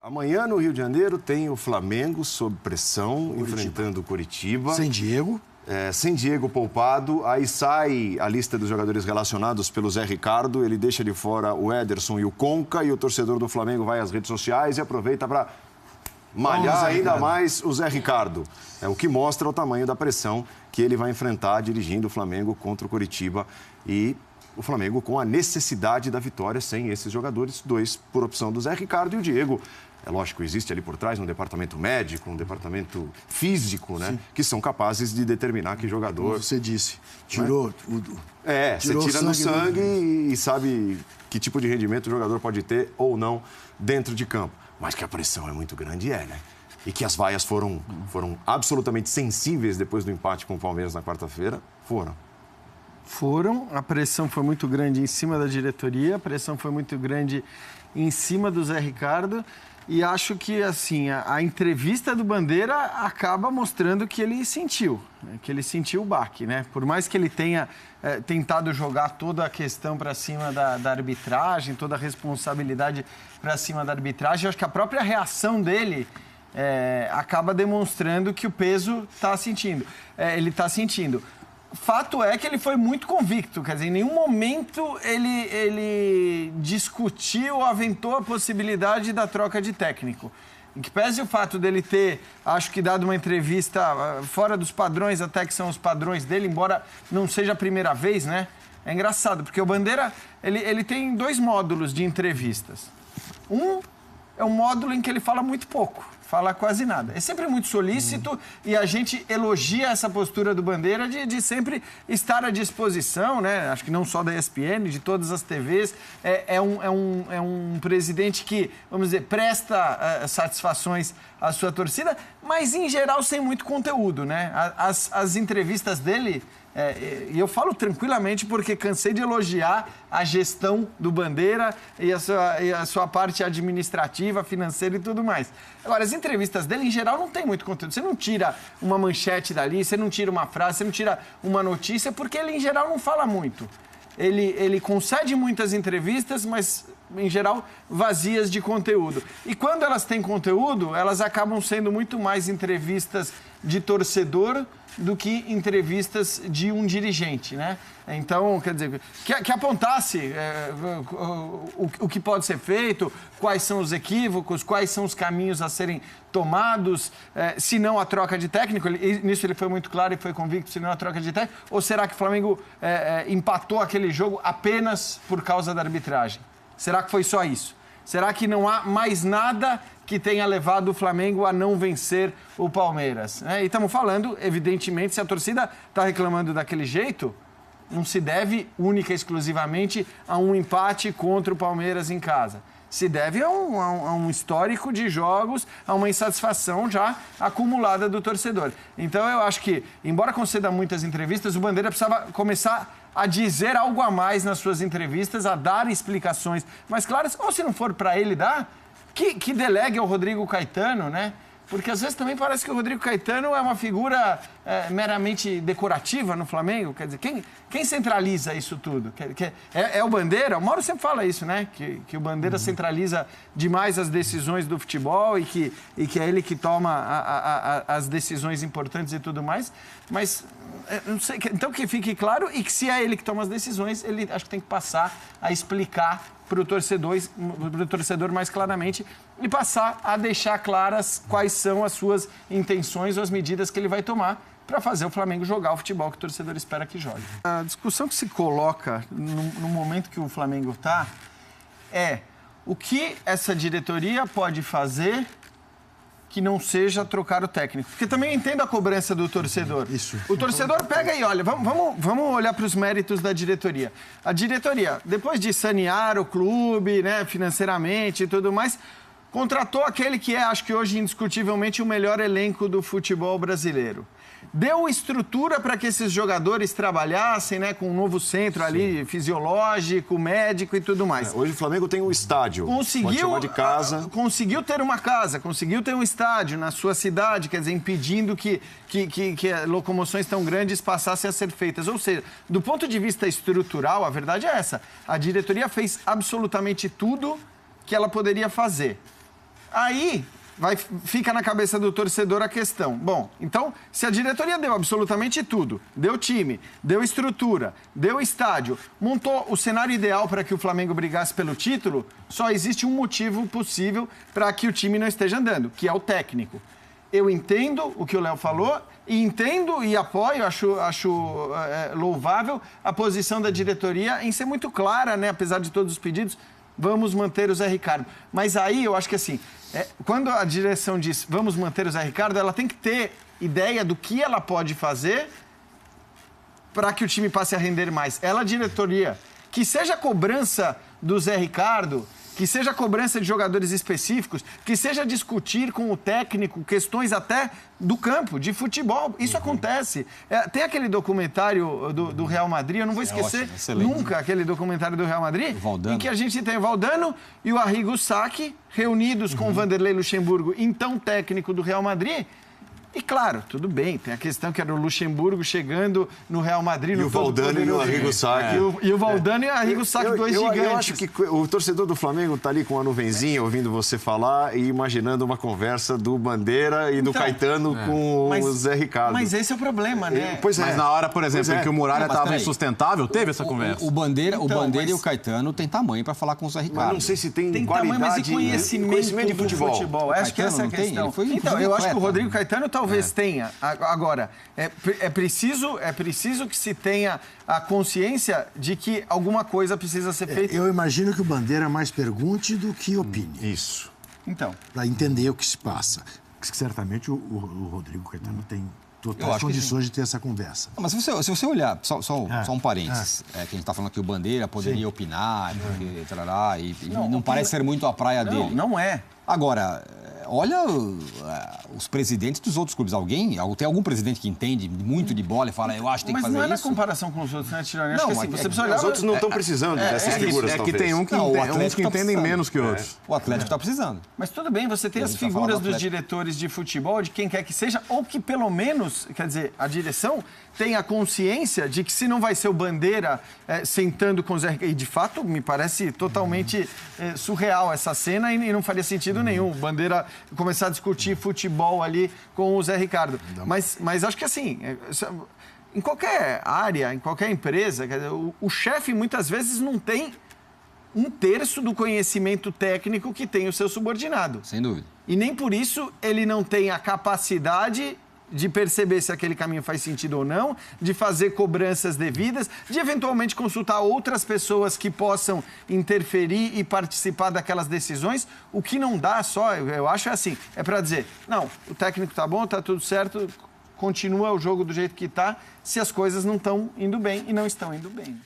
Amanhã, no Rio de Janeiro, tem o Flamengo sob pressão, enfrentando o Coritiba. Sem Diego. Sem Diego poupado. Aí sai a lista dos jogadores relacionados pelo Zé Ricardo. Ele deixa de fora o Ederson e o Conca. E o torcedor do Flamengo vai às redes sociais e aproveita para malhar ainda mais o Zé Ricardo. O que mostra o tamanho da pressão que ele vai enfrentar dirigindo o Flamengo contra o Coritiba. E o Flamengo com a necessidade da vitória sem esses jogadores. 2 por opção do Zé Ricardo e o Diego. É lógico, existe ali por trás um departamento médico, um departamento físico, né? Sim. Que são capazes de determinar que jogador... Como você disse, tirou tudo. Você tira no sangue e sabe que tipo de rendimento o jogador pode ter ou não dentro de campo. Mas que a pressão é muito grande, né? E que as vaias foram absolutamente sensíveis depois do empate com o Palmeiras na quarta-feira, Foram, a pressão foi muito grande em cima da diretoria, a pressão foi muito grande em cima do Zé Ricardo. E acho que, assim, a entrevista do Bandeira acaba mostrando que ele sentiu o baque, né? Por mais que ele tenha tentado jogar toda a questão para cima da arbitragem, toda a responsabilidade para cima da arbitragem, acho que a própria reação dele acaba demonstrando que o peso ele está sentindo. Fato é que ele foi muito convicto, quer dizer, em nenhum momento ele discutiu ou aventou a possibilidade da troca de técnico. Em que pese o fato dele ter, acho que dado uma entrevista fora dos padrões, até que são os padrões dele, embora não seja a primeira vez, né? É engraçado, porque o Bandeira, ele tem 2 módulos de entrevistas. Um é um módulo em que ele fala muito pouco. Fala quase nada. É sempre muito solícito e a gente elogia essa postura do Bandeira de sempre estar à disposição, né? Acho que não só da ESPN, de todas as TVs. É um presidente que, vamos dizer, presta satisfações à sua torcida, mas em geral sem muito conteúdo, né? As entrevistas dele... E eu falo tranquilamente porque cansei de elogiar a gestão do Bandeira e a sua parte administrativa, financeira e tudo mais. Agora, as entrevistas dele, em geral, não tem muito conteúdo. Você não tira uma manchete dali, você não tira uma frase, você não tira uma notícia, porque ele, em geral, não fala muito. Ele concede muitas entrevistas, mas, em geral, vazias de conteúdo. E quando elas têm conteúdo, elas acabam sendo muito mais entrevistas de torcedor do que entrevistas de um dirigente, né? Então, quer dizer, que apontasse o que pode ser feito, quais são os equívocos, quais são os caminhos a serem tomados, se não a troca de técnico, nisso ele foi muito claro e foi convicto, se não a troca de técnico, ou será que o Flamengo empatou aquele jogo apenas por causa da arbitragem? Será que foi só isso? Será que não há mais nada que tenha levado o Flamengo a não vencer o Palmeiras? E estamos falando, evidentemente, se a torcida está reclamando daquele jeito, não se deve única e exclusivamente a um empate contra o Palmeiras em casa. Se deve a um histórico de jogos, a uma insatisfação já acumulada do torcedor. Então, eu acho que, embora conceda muitas entrevistas, o Bandeira precisava começar a dizer algo a mais nas suas entrevistas, a dar explicações mais claras, ou se não for para ele dar, que delegue ao Rodrigo Caetano, né? Porque às vezes também parece que o Rodrigo Caetano é uma figura meramente decorativa no Flamengo. Quer dizer, quem centraliza isso tudo? É o Bandeira? O Mauro sempre fala isso, né? Que o Bandeira centraliza demais as decisões do futebol e que é ele que toma as decisões importantes e tudo mais. Mas, não sei, então que fique claro e que se é ele que toma as decisões, ele acho que tem que passar a explicar para o torcedor mais claramente e passar a deixar claras quais são as suas intenções ou as medidas que ele vai tomar para fazer o Flamengo jogar o futebol que o torcedor espera que jogue. A discussão que se coloca no momento que o Flamengo está é o que essa diretoria pode fazer que não seja trocar o técnico. Porque também entendo a cobrança do torcedor. Isso. O torcedor pega e olha, vamos olhar para os méritos da diretoria. A diretoria, depois de sanear o clube, né, financeiramente e tudo mais, contratou aquele que é, acho que hoje, indiscutivelmente, o melhor elenco do futebol brasileiro. Deu estrutura para que esses jogadores trabalhassem, né, com um novo centro ali, fisiológico, médico e tudo mais. Hoje o Flamengo tem um estádio, pode chamar de casa. Conseguiu ter uma casa, conseguiu ter um estádio na sua cidade, quer dizer, impedindo que locomoções tão grandes passassem a ser feitas. Ou seja, do ponto de vista estrutural, a verdade é essa. A diretoria fez absolutamente tudo que ela poderia fazer. Aí fica na cabeça do torcedor a questão. Bom, então, se a diretoria deu absolutamente tudo, deu time, deu estrutura, deu estádio, montou o cenário ideal para que o Flamengo brigasse pelo título, só existe um motivo possível para que o time não esteja andando, que é o técnico. Eu entendo o que o Léo falou, e entendo e apoio, acho louvável a posição da diretoria em ser muito clara, né, apesar de todos os pedidos, vamos manter o Zé Ricardo. Mas aí eu acho que assim, quando a direção diz vamos manter o Zé Ricardo, ela tem que ter ideia do que ela pode fazer para que o time passe a render mais. Ela, a diretoria, que seja cobrança do Zé Ricardo, que seja cobrança de jogadores específicos, que seja discutir com o técnico questões até do campo, de futebol. Isso acontece. Tem aquele documentário do Real Madrid, eu não vou esquecer nunca aquele documentário do Real Madrid, em que a gente tem o Valdano e o Arrigo Sacchi reunidos com o Vanderlei Luxemburgo, então técnico do Real Madrid. E claro, tudo bem, tem a questão que era o Luxemburgo chegando no Real Madrid... E o Valdano e o Arrigo Sacchi. E o Valdano e o Arrigo Sacchi, dois gigantes. Eu acho que o torcedor do Flamengo está ali com uma nuvenzinha, ouvindo você falar e imaginando uma conversa do Bandeira e do Caetano com o Zé Ricardo. Mas esse é o problema, né? Mas na hora, por exemplo, em que o Muralha estava insustentável, teve essa conversa. O Bandeira e o Caetano têm tamanho para falar com o Zé Ricardo. Mas não sei se tem qualidade, tamanho, mas e conhecimento de futebol. Acho que essa é a questão. Então, eu acho que o Rodrigo Caetano talvez tenha. Agora, é preciso que se tenha a consciência de que alguma coisa precisa ser feita. Eu imagino que o Bandeira mais pergunte do que opine. Isso. Então. Para entender o que se passa. Certamente o Rodrigo Caetano tem totais condições de ter essa conversa. Mas se você olhar, só um parênteses, que a gente está falando que o Bandeira poderia opinar, e não parece ser muito a praia dele. Não é. Agora, olha os presidentes dos outros clubes. Tem algum presidente que entende muito de bola e fala, eu acho que tem que fazer isso? Mas não é na comparação com os outros, né, Tirone? Não, acho que você precisa olhar... Os outros não estão precisando dessas figuras, É talvez. que tem uns que entendem menos que outros. O Atlético está precisando. Mas tudo bem, você tem as figuras dos diretores de futebol, de quem quer que seja, ou que pelo menos, quer dizer, a direção tem a consciência de que se não vai ser o Bandeira sentando com o Zé Ricardo, e de fato me parece totalmente surreal essa cena e não faria sentido nenhum. O Bandeira começar a discutir futebol ali com o Zé Ricardo. Mas acho que assim, em qualquer área, em qualquer empresa, quer dizer, o chefe muitas vezes não tem 1/3 do conhecimento técnico que tem o seu subordinado. Sem dúvida. E nem por isso ele não tem a capacidade de perceber se aquele caminho faz sentido ou não, de fazer cobranças devidas, de eventualmente consultar outras pessoas que possam interferir e participar daquelas decisões. O que não dá só, eu acho, é assim, é para dizer, não, o técnico tá bom, tá tudo certo, continua o jogo do jeito que tá, se as coisas não estão indo bem e não estão indo bem.